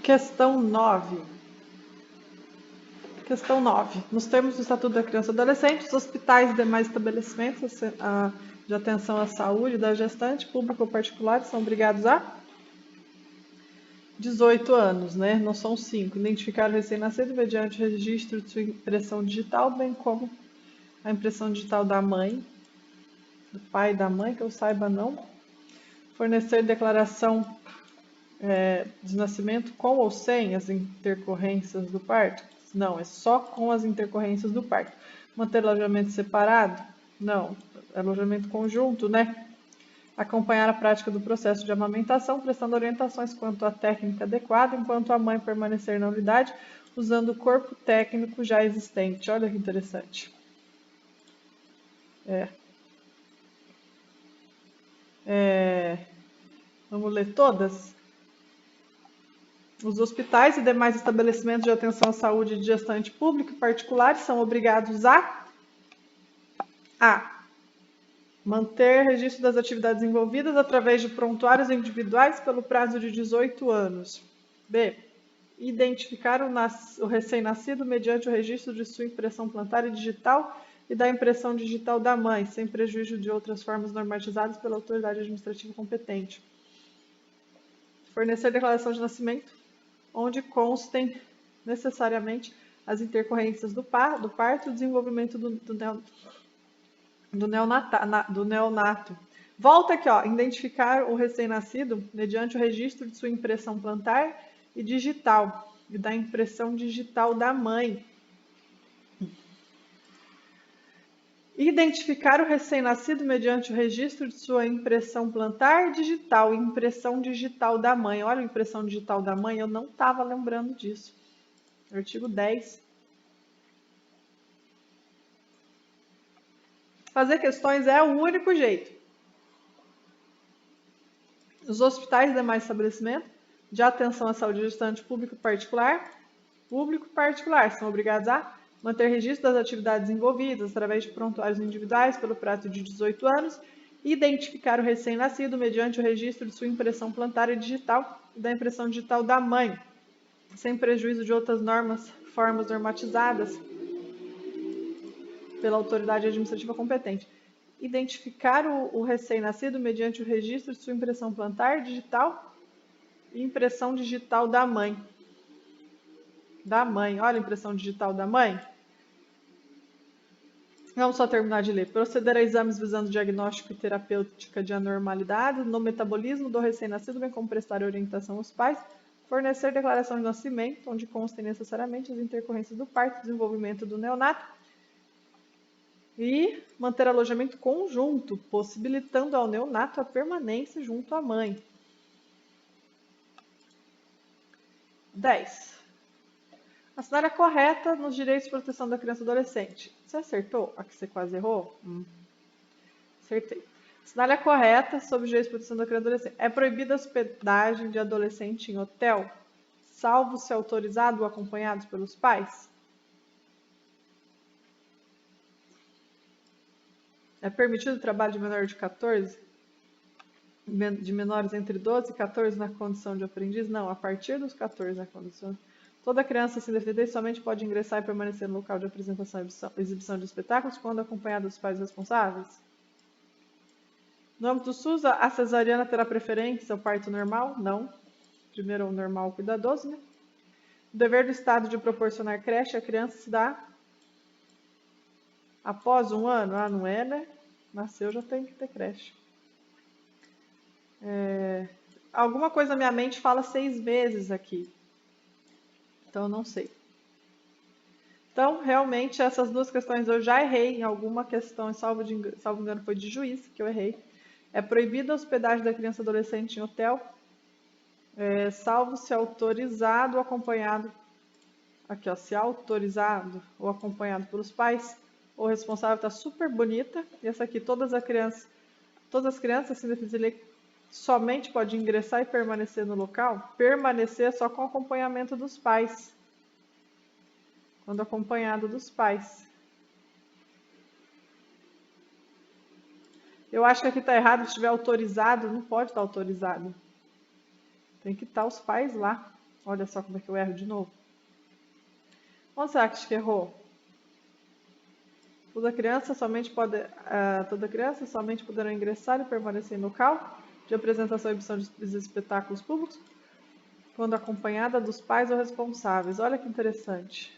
Questão 9. Questão 9. Nos termos do Estatuto da Criança e do Adolescente, os hospitais e demais estabelecimentos de atenção à saúde da gestante, público ou particular, são obrigados a 18 anos, né? Não são 5. Identificar o recém-nascido mediante o registro de sua impressão digital, bem como a impressão digital da mãe, do pai e da mãe, que eu saiba não. Fornecer declaração de nascimento com ou sem as intercorrências do parto? Não, é só com as intercorrências do parto. Manter alojamento separado? Não, alojamento conjunto, né? Acompanhar a prática do processo de amamentação, prestando orientações quanto à técnica adequada, enquanto a mãe permanecer na unidade, usando o corpo técnico já existente. Olha que interessante. Vamos ler todas? Os hospitais e demais estabelecimentos de atenção à saúde de gestante público e particulares são obrigados a manter registro das atividades envolvidas através de prontuários individuais pelo prazo de 18 anos. B. Identificar o recém-nascido mediante o registro de sua impressão plantar e digital e da impressão digital da mãe, sem prejuízo de outras formas normatizadas pela autoridade administrativa competente. Fornecer declaração de nascimento, onde constem necessariamente as intercorrências do parto e o desenvolvimento do neonato. Volta aqui, ó, identificar o recém-nascido mediante o registro de sua impressão plantar e digital e da impressão digital da mãe. Identificar o recém-nascido mediante o registro de sua impressão plantar digital e impressão digital da mãe. Olha a impressão digital da mãe, eu não estava lembrando disso. Artigo 10. Fazer questões é o único jeito. Os hospitais e demais estabelecimentos de atenção à saúde gestante público e particular são obrigados a manter registro das atividades envolvidas através de prontuários individuais pelo prazo de 18 anos, identificar o recém-nascido mediante o registro de sua impressão plantar e digital e da impressão digital da mãe, sem prejuízo de outras formas normatizadas pela autoridade administrativa competente. Identificar o recém-nascido mediante o registro de sua impressão plantar, digital e impressão digital da mãe. Olha a impressão digital da mãe. Vamos só terminar de ler. Proceder a exames visando diagnóstico e terapêutica de anormalidade no metabolismo do recém-nascido, bem como prestar orientação aos pais. Fornecer declaração de nascimento, onde constem necessariamente as intercorrências do parto e desenvolvimento do neonato. E manter alojamento conjunto, possibilitando ao neonato a permanência junto à mãe. 10. Assinar a correta nos direitos de proteção da criança e adolescente. Você acertou? A que você quase errou? Acertei. Assinar a correta sobre os direitos de proteção da criança e adolescente. É proibida a hospedagem de adolescente em hotel, salvo se autorizado ou acompanhados pelos pais? É permitido o trabalho de menor de 14? De menores entre 12 e 14 na condição de aprendiz? Não, a partir dos 14 na condição. Toda criança sem deficiência somente pode ingressar e permanecer no local de apresentação e exibição de espetáculos quando acompanhada dos pais responsáveis? No âmbito do SUS, a cesariana terá preferência ao parto normal? Não. Primeiro é o normal cuidadoso, né? O dever do Estado de proporcionar creche à criança se dá após 1 ano? Ah, não é, né? Nasceu, já tem que ter creche. Alguma coisa na minha mente fala 6 meses aqui. Então, eu não sei. Então, realmente, essas duas questões eu já errei em alguma questão, salvo engano, foi de juiz que eu errei. É proibida a hospedagem da criança e adolescente em hotel, salvo se autorizado ou acompanhado. Aqui, ó, se autorizado ou acompanhado pelos pais, o responsável está super bonita. E essa aqui, todas as crianças sem deficiência somente pode ingressar e permanecer no local. Permanecer só com acompanhamento dos pais. Quando acompanhado dos pais. Eu acho que aqui está errado, se estiver autorizado, não pode estar autorizado. Tem que estar os pais lá. Olha só como é que eu erro de novo. Onde será que errou? Toda criança somente poderá ingressar e permanecer em local de apresentação e exibição de espetáculos públicos quando acompanhada dos pais ou responsáveis. Olha que interessante.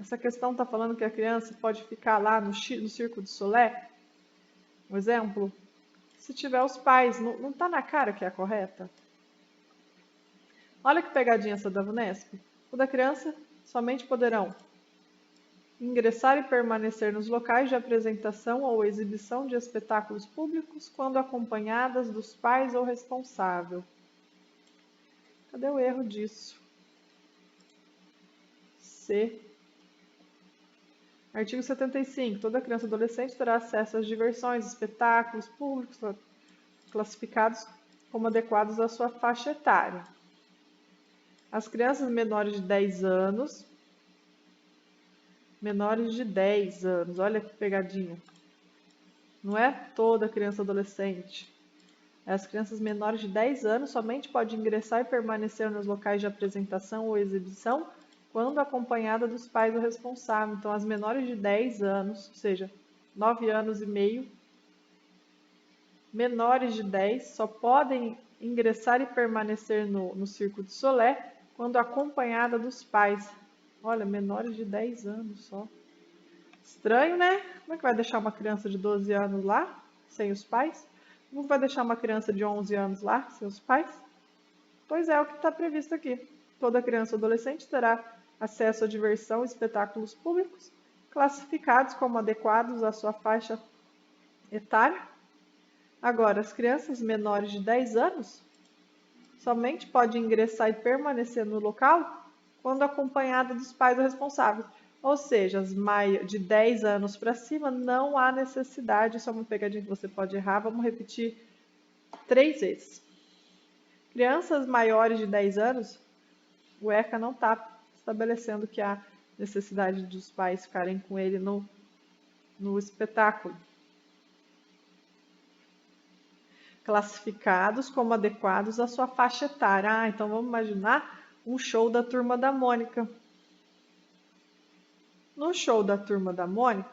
Essa questão está falando que a criança pode ficar lá no Circo de Solé. Um exemplo, se tiver os pais, não está na cara que é a correta? Olha que pegadinha essa da VUNESP. Toda criança somente poderão ingressar e permanecer nos locais de apresentação ou exibição de espetáculos públicos quando acompanhadas dos pais ou responsável. Cadê o erro disso? C. Artigo 75. Toda criança e adolescente terá acesso às diversões, espetáculos públicos classificados como adequados à sua faixa etária. As crianças menores de 10 anos, olha que pegadinha. Não é toda criança e adolescente. As crianças menores de 10 anos somente podem ingressar e permanecer nos locais de apresentação ou exibição quando acompanhada dos pais ou responsável. Então, as menores de 10 anos, ou seja, 9 anos e meio, menores de 10 só podem ingressar e permanecer no Circo de Solé quando acompanhada dos pais. Olha, menores de 10 anos só. Estranho, né? Como é que vai deixar uma criança de 12 anos lá, sem os pais? Como vai deixar uma criança de 11 anos lá, sem os pais? Pois é o que está previsto aqui. Toda criança ou adolescente terá acesso à diversão e espetáculos públicos, classificados como adequados à sua faixa etária. Agora, as crianças menores de 10 anos somente podem ingressar e permanecer no local quando acompanhada dos pais ou responsáveis. Ou seja, as de 10 anos para cima não há necessidade, isso é uma pegadinha que você pode errar, vamos repetir 3 vezes. Crianças maiores de 10 anos, o ECA não está estabelecendo que há necessidade dos pais ficarem com ele no espetáculo. Classificados como adequados à sua faixa etária. Então vamos imaginar um show da Turma da Mônica. No show da Turma da Mônica,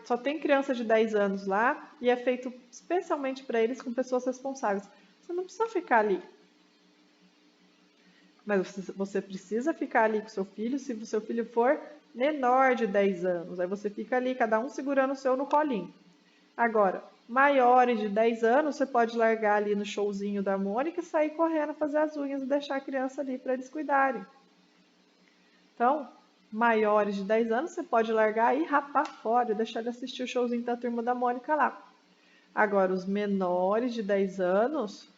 só tem criança de 10 anos lá e é feito especialmente para eles com pessoas responsáveis. Você não precisa ficar ali. Mas você precisa ficar ali com seu filho se o seu filho for menor de 10 anos. Aí você fica ali, cada um segurando o seu no colinho. Agora, maiores de 10 anos, você pode largar ali no showzinho da Mônica e sair correndo fazer as unhas e deixar a criança ali para eles cuidarem. Então, maiores de 10 anos, você pode largar e rapar fora e deixar de assistir o showzinho da Turma da Mônica lá. Agora, os menores de 10 anos,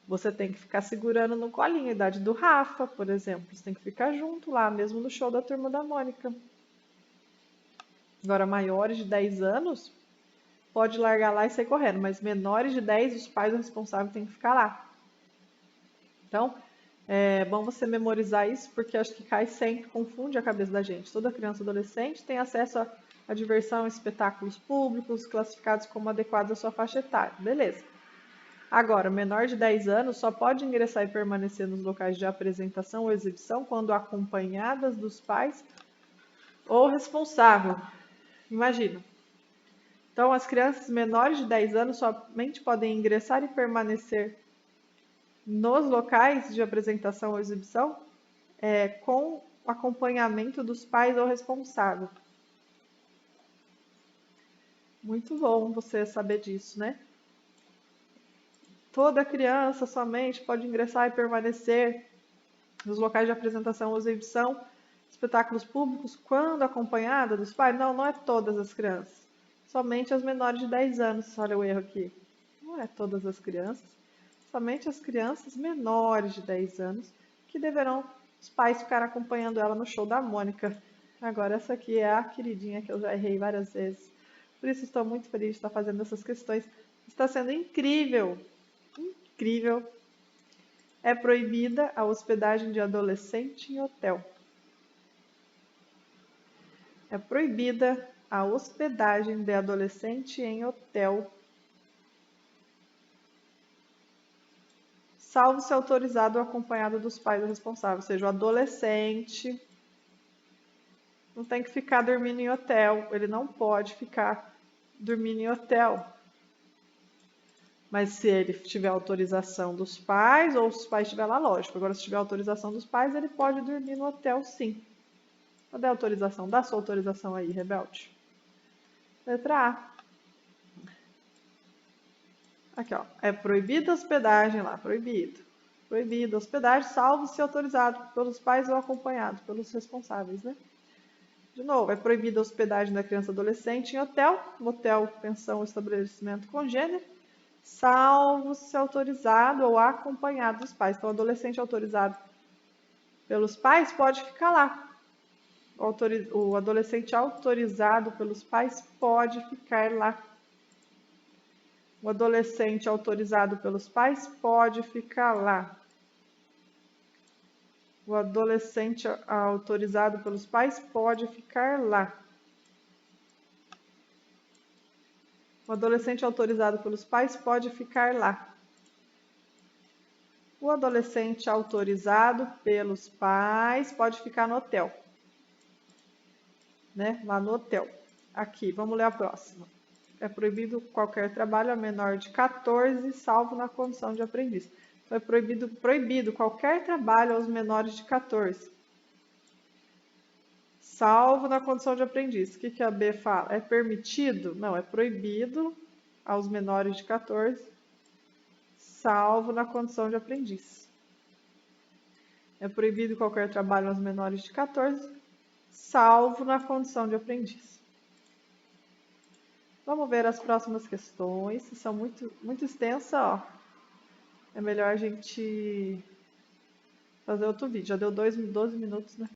você tem que ficar segurando no colinho, a idade do Rafa, por exemplo. Você tem que ficar junto lá, mesmo no show da Turma da Mônica. Agora, maiores de 10 anos, pode largar lá e sair correndo, mas menores de 10, os pais responsáveis têm que ficar lá. Então, é bom você memorizar isso, porque acho que cai sempre, confunde a cabeça da gente. Toda criança e adolescente tem acesso a diversão e espetáculos públicos, classificados como adequados à sua faixa etária. Beleza. Agora, menor de 10 anos só pode ingressar e permanecer nos locais de apresentação ou exibição quando acompanhadas dos pais ou responsável. Imagina. Então, as crianças menores de 10 anos somente podem ingressar e permanecer nos locais de apresentação ou exibição com o acompanhamento dos pais ou responsável. Muito bom você saber disso, né? Toda criança somente pode ingressar e permanecer nos locais de apresentação ou exibição, espetáculos públicos, quando acompanhada dos pais? Não, não é todas as crianças. Somente as menores de 10 anos. Olha o erro aqui. Não é todas as crianças. Somente as crianças menores de 10 anos que deverão os pais ficar acompanhando ela no show da Mônica. Agora, essa aqui é a queridinha que eu já errei várias vezes. Por isso, estou muito feliz de estar fazendo essas questões. Está sendo incrível! Incrível! É proibida a hospedagem de adolescente em hotel. É proibida a hospedagem de adolescente em hotel, salvo se autorizado ou acompanhado dos pais responsáveis. Ou seja, o adolescente não tem que ficar dormindo em hotel, ele não pode ficar dormindo em hotel. Mas se ele tiver autorização dos pais, ou se os pais estiverem lá, lógico. Agora, se tiver autorização dos pais, ele pode dormir no hotel, sim. Cadê a autorização? Dá sua autorização aí, rebelde. Letra A. Aqui, ó. É proibida a hospedagem lá, proibido. Proibida a hospedagem, salvo se autorizado pelos pais ou acompanhado pelos responsáveis, né? De novo, é proibida a hospedagem da criança e adolescente em hotel, motel, pensão ou estabelecimento com gênero, salvo se autorizado ou acompanhado dos pais. Então, o adolescente autorizado pelos pais pode ficar lá. O adolescente autorizado pelos pais pode ficar lá. O adolescente autorizado pelos pais pode ficar lá. O adolescente autorizado pelos pais pode ficar lá. O adolescente autorizado pelos pais pode ficar lá. O adolescente autorizado pelos pais pode ficar no hotel. Né? Lá no hotel. Aqui, vamos ler a próxima. É proibido qualquer trabalho a menor de 14, salvo na condição de aprendiz. Então, é proibido qualquer trabalho aos menores de 14, salvo na condição de aprendiz. O que a B fala? É permitido? Não, é proibido aos menores de 14, salvo na condição de aprendiz. É proibido qualquer trabalho aos menores de 14, salvo na condição de aprendiz. Vamos ver as próximas questões, são muito extensas, ó. É melhor a gente fazer outro vídeo. Já deu 12 minutos, né?